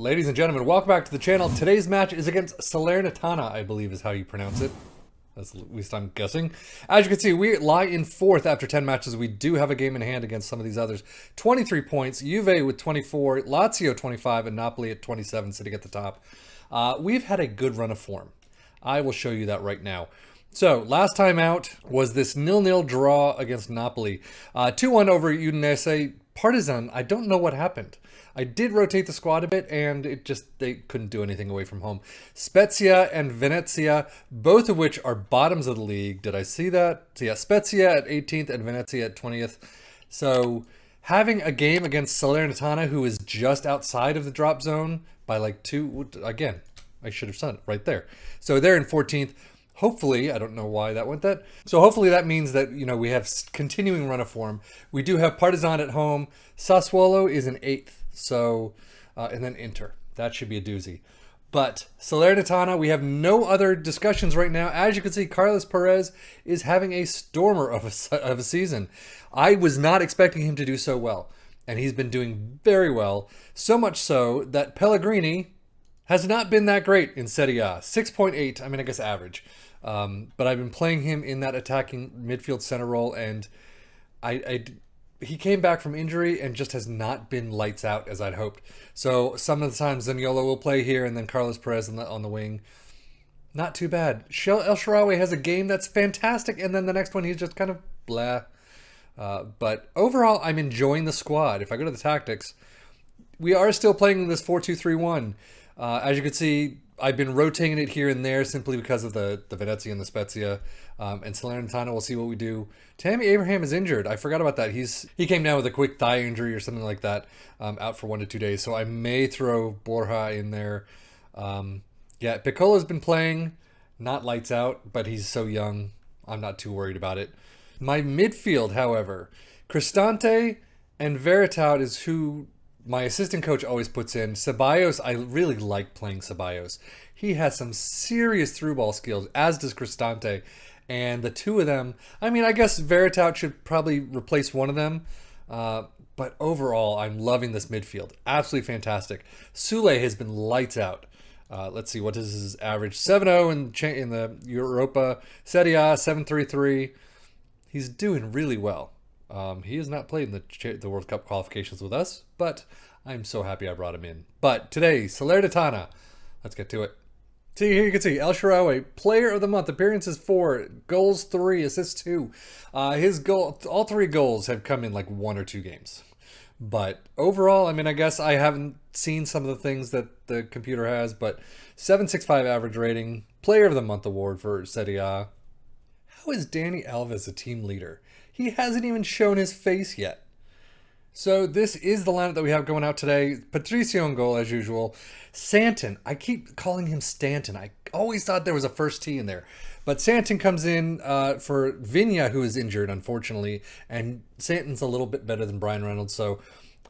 Ladies and gentlemen, welcome back to the channel. Today's match is against Salernitana, I believe is how you pronounce it. That's at least I'm guessing. As you can see, we lie in fourth after 10 matches. We do have a game in hand against some of these others. 23 points, Juve with 24, Lazio 25, and Napoli at 27 sitting at the top. We've had a good run of form. I will show you that right now. So, last time out was this 0-0 draw against Napoli. 2-1 over Udinese. Partizan, I don't know what happened. I did rotate the squad a bit, and they couldn't do anything away from home. Spezia and Venezia, both of which are bottoms of the league. Did I see that? So yeah, Spezia at 18th and Venezia at 20th. So having a game against Salernitana, who is just outside of the drop zone by like 2, again, I should have said it right there. So they're in 14th. Hopefully, I don't know why that went that. So hopefully that means that, you know, we have continuing run of form. We do have Partizan at home. Sassuolo is in 8th. So, and then Inter. That should be a doozy. But Salernitana, we have no other discussions right now. As you can see, Carlos Perez is having a stormer of a season. I was not expecting him to do so well. And he's been doing very well. So much so that Pellegrini has not been that great in Serie A. 6.8, I mean, I guess average. But I've been playing him in that attacking midfield center role, and he came back from injury and just has not been lights out as I'd hoped. So some of the times Zaniolo will play here, and then Carlos Perez on the wing. Not too bad. El Shaarawy has a game that's fantastic, and then the next one he's just kind of blah. But overall, I'm enjoying the squad. If I go to the tactics, we are still playing this 4-2-3-1. As you can see, I've been rotating it here and there simply because of the Venezia and the Spezia. And Salernitana, we'll see what we do. Tammy Abraham is injured. I forgot about that. He came down with a quick thigh injury or something like that, out for 1 to 2 days. So I may throw Borja in there. Yeah, Piccolo's been playing, not lights out, but he's so young. I'm not too worried about it. My midfield, however, Cristante and Veritout is who my assistant coach always puts in. Ceballos, I really like playing Ceballos. He has some serious through ball skills, as does Cristante. And the two of them, I mean, I guess Veritout should probably replace one of them. But overall, I'm loving this midfield. Absolutely fantastic. Sule has been lights out. Let's see, what is his average? 7-0 in the Europa. Serie A, 7-3-3. He's doing really well. He has not played in the World Cup qualifications with us, but I'm so happy I brought him in. But today, Salernitana. Let's get to it. See, here you can see El Shaarawy, Player of the Month, appearances 4, goals 3, assists 2. All 3 goals have come in like 1 or 2 games. But overall, I mean, I guess I haven't seen some of the things that the computer has, but 7.65 average rating, Player of the Month award for Serie A. How is Dani Alves a team leader? He hasn't even shown his face yet. So this is the lineup that we have going out today. Patricio in goal, as usual. Santon. I keep calling him Stanton. I always thought there was a first T in there. But Santon comes in for Vigna, who is injured, unfortunately. And Santon's a little bit better than Brian Reynolds, so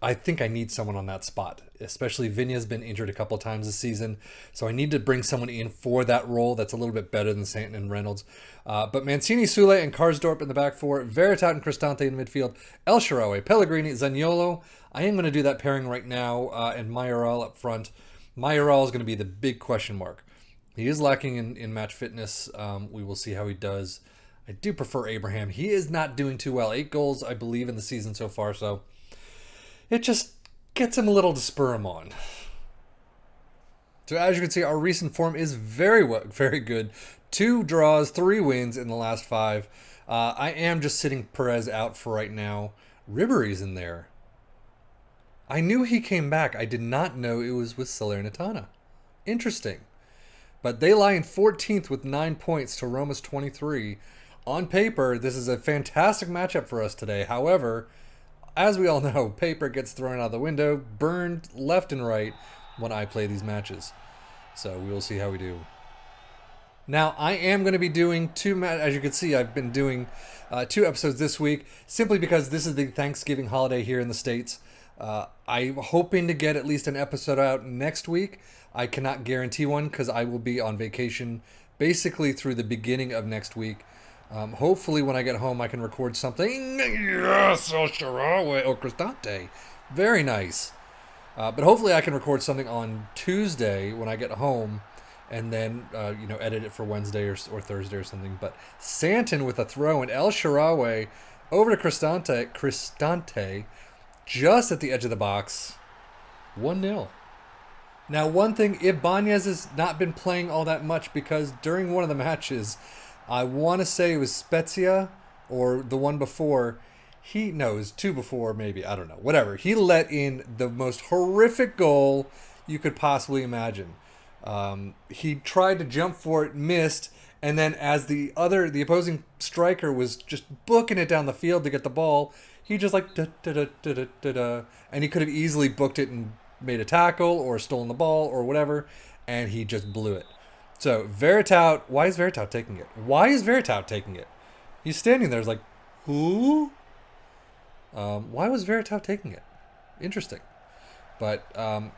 I think I need someone on that spot. Especially Vigna's been injured a couple of times this season, so I need to bring someone in for that role that's a little bit better than Santon and Reynolds. But Mancini, Sule, and Karsdorp in the back four, Veritat and Cristante in midfield, El Shaarawy, Pellegrini, Zaniolo. I am going to do that pairing right now, and Mayoral up front. Mayoral is going to be the big question mark. He is lacking in match fitness. We will see how he does. I do prefer Abraham. He is not doing too well. 8 goals, I believe, in the season so far, so it just gets him a little to spur him on. So as you can see, our recent form is very good. 2 draws, 3 wins in the last 5. I am just sitting Perez out for right now. Ribery's in there. I knew he came back. I did not know it was with Salernitana. Interesting. But they lie in 14th with 9 points to Roma's 23. On paper, this is a fantastic matchup for us today. However, as we all know, paper gets thrown out the window, burned left and right when I play these matches. So we will see how we do. Now, I am going to be doing as you can see, I've been doing 2 episodes this week, simply because this is the Thanksgiving holiday here in the States. I'm hoping to get at least an episode out next week. I cannot guarantee one because I will be on vacation basically through the beginning of next week. Hopefully when I get home I can record something. Yes, El Shaarawy or Cristante. Very nice. But hopefully I can record something on Tuesday when I get home and then, edit it for Wednesday or Thursday or something. But Santon with a throw and El Shaarawy over to Cristante just at the edge of the box. 1-0. Now, one thing, Ibanez has not been playing all that much because during one of the matches, I want to say it was Spezia or the one before, it was two before maybe, I don't know, whatever. He let in the most horrific goal you could possibly imagine. He tried to jump for it, missed, and then as the opposing striker was just booking it down the field to get the ball, he just like da-da-da-da-da-da, and he could have easily booked it and made a tackle or stolen the ball or whatever, and he just blew it. So Veritout, why is Veritout taking it? Why is Veritout taking it? He's standing there, like, who? Why was Veritout taking it? Interesting. But Zaniolo.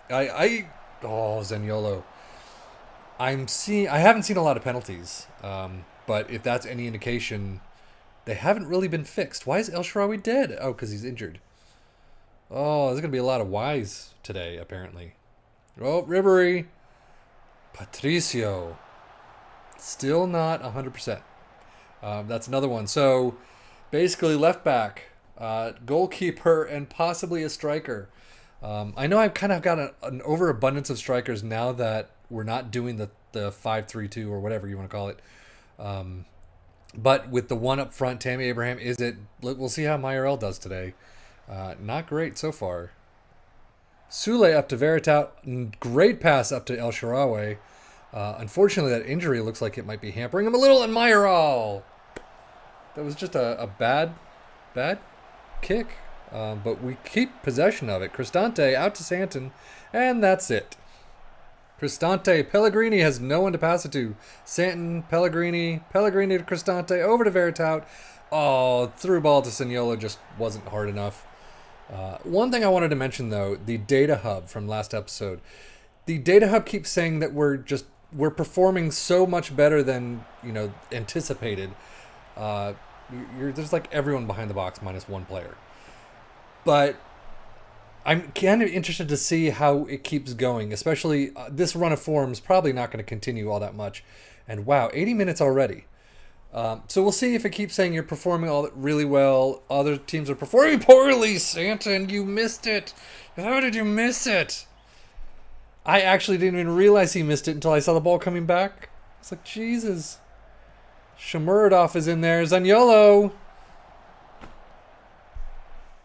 I haven't seen a lot of penalties, but if that's any indication, they haven't really been fixed. Why is El Shaarawy dead? Oh, because he's injured. Oh, there's going to be a lot of whys today, apparently. Oh, Ribery. Patricio. Still not 100%. That's another one. So, basically, left back, goalkeeper, and possibly a striker. I know I've kind of got an overabundance of strikers now that we're not doing the 5-3-2 or whatever you want to call it. But with the one up front, Tammy Abraham, we'll see how Mayurel does today. Not great so far. Sule up to Veritout. Great pass up to El Shaarawy. Unfortunately, that injury looks like it might be hampering him a little. And Mayurel! That was just a bad kick. But we keep possession of it. Cristante out to Santon. And that's it. Cristante, Pellegrini has no one to pass it to. Santon, Pellegrini to Cristante, over to Veritout. Oh, through ball to Zaniolo just wasn't hard enough. One thing I wanted to mention, though, the data hub from last episode. The data hub keeps saying that we're performing so much better than, anticipated. There's like everyone behind the box minus one player. But I'm kind of interested to see how it keeps going, especially this run of form is probably not going to continue all that much. And wow, 80 minutes already. So we'll see if it keeps saying you're performing all really well. Other teams are performing poorly. Santon, you missed it. How did you miss it? I actually didn't even realize he missed it until I saw the ball coming back. It's like, Jesus. Shomurodov is in there. Zaniolo.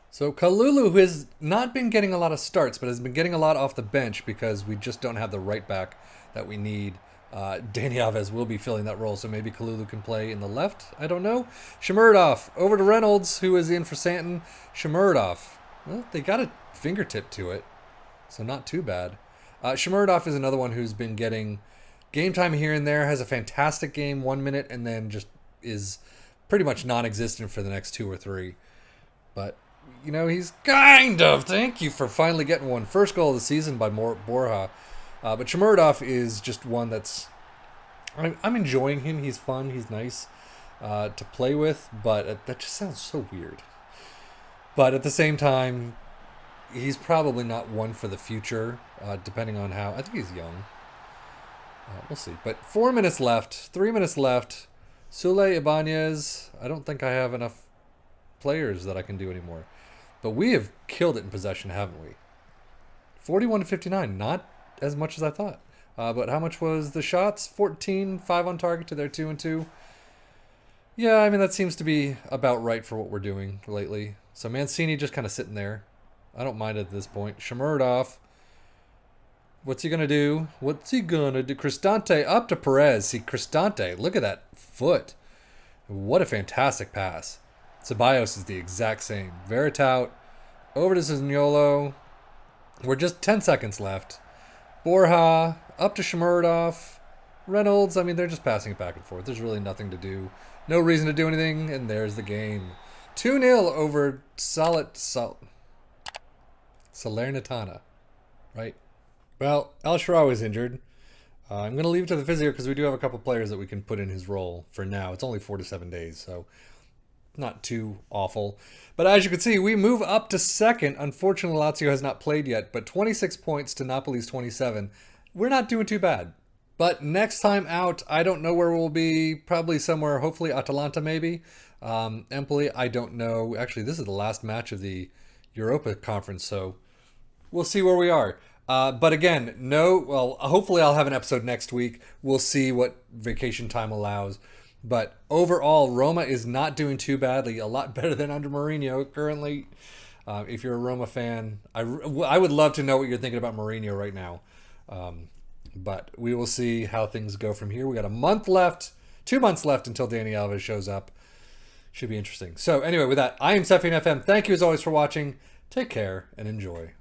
So Kalulu, who has not been getting a lot of starts, but has been getting a lot off the bench because we just don't have the right back that we need. Dani Alves will be filling that role, so maybe Kalulu can play in the left. I don't know. Shomurodov over to Reynolds, who is in for Santon. Shomurodov. Well, they got a fingertip to it, so not too bad. Shomurodov is another one who's been getting game time here and there, has a fantastic game 1 minute, and then just is pretty much non-existent for the next 2 or 3. But he's kind of. Thank you for finally getting one. First goal of the season by Borja. But Shomurodov is just one that's... I'm enjoying him. He's fun. He's nice to play with. But that just sounds so weird. But at the same time, he's probably not one for the future, depending on how... I think he's young. We'll see. But 4 minutes left. 3 minutes left. Sule, Ibanez. I don't think I have enough players that I can do anymore. But we have killed it in possession, haven't we? 41-59, not as much as I thought. But how much was the shots? 14, 5 on target to their 2-2. Yeah, I mean, that seems to be about right for what we're doing lately. So Mancini just kind of sitting there. I don't mind at this point. Shomurodov. What's he going to do? Cristante up to Perez. See, Cristante, look at that foot. What a fantastic pass. Ceballos is the exact same. Veritout over to Zaniolo. We're just 10 seconds left. Borja up to Shomurodov. Reynolds, I mean, they're just passing it back and forth. There's really nothing to do. No reason to do anything, and there's the game. 2-0 over Salernitana. Right? Well, El Shaarawy is injured. I'm going to leave it to the physio because we do have a couple players that we can put in his role for now. It's only 4 to 7 days, so... not too awful. But as you can see, we move up to second. Unfortunately, Lazio has not played yet, but 26 points to Napoli's 27. We're not doing too bad. But next time out, I don't know where we'll be. Probably somewhere, hopefully Atalanta maybe. Empoli, I don't know. Actually, this is the last match of the Europa Conference, so we'll see where we are. But again, hopefully I'll have an episode next week. We'll see what vacation time allows. But overall, Roma is not doing too badly. A lot better than under Mourinho currently. If you're a Roma fan, I would love to know what you're thinking about Mourinho right now. But we will see how things go from here. We got a month left, 2 months left until Dani Alves shows up. Should be interesting. So anyway, with that, I am Sefian FM. Thank you as always for watching. Take care and enjoy.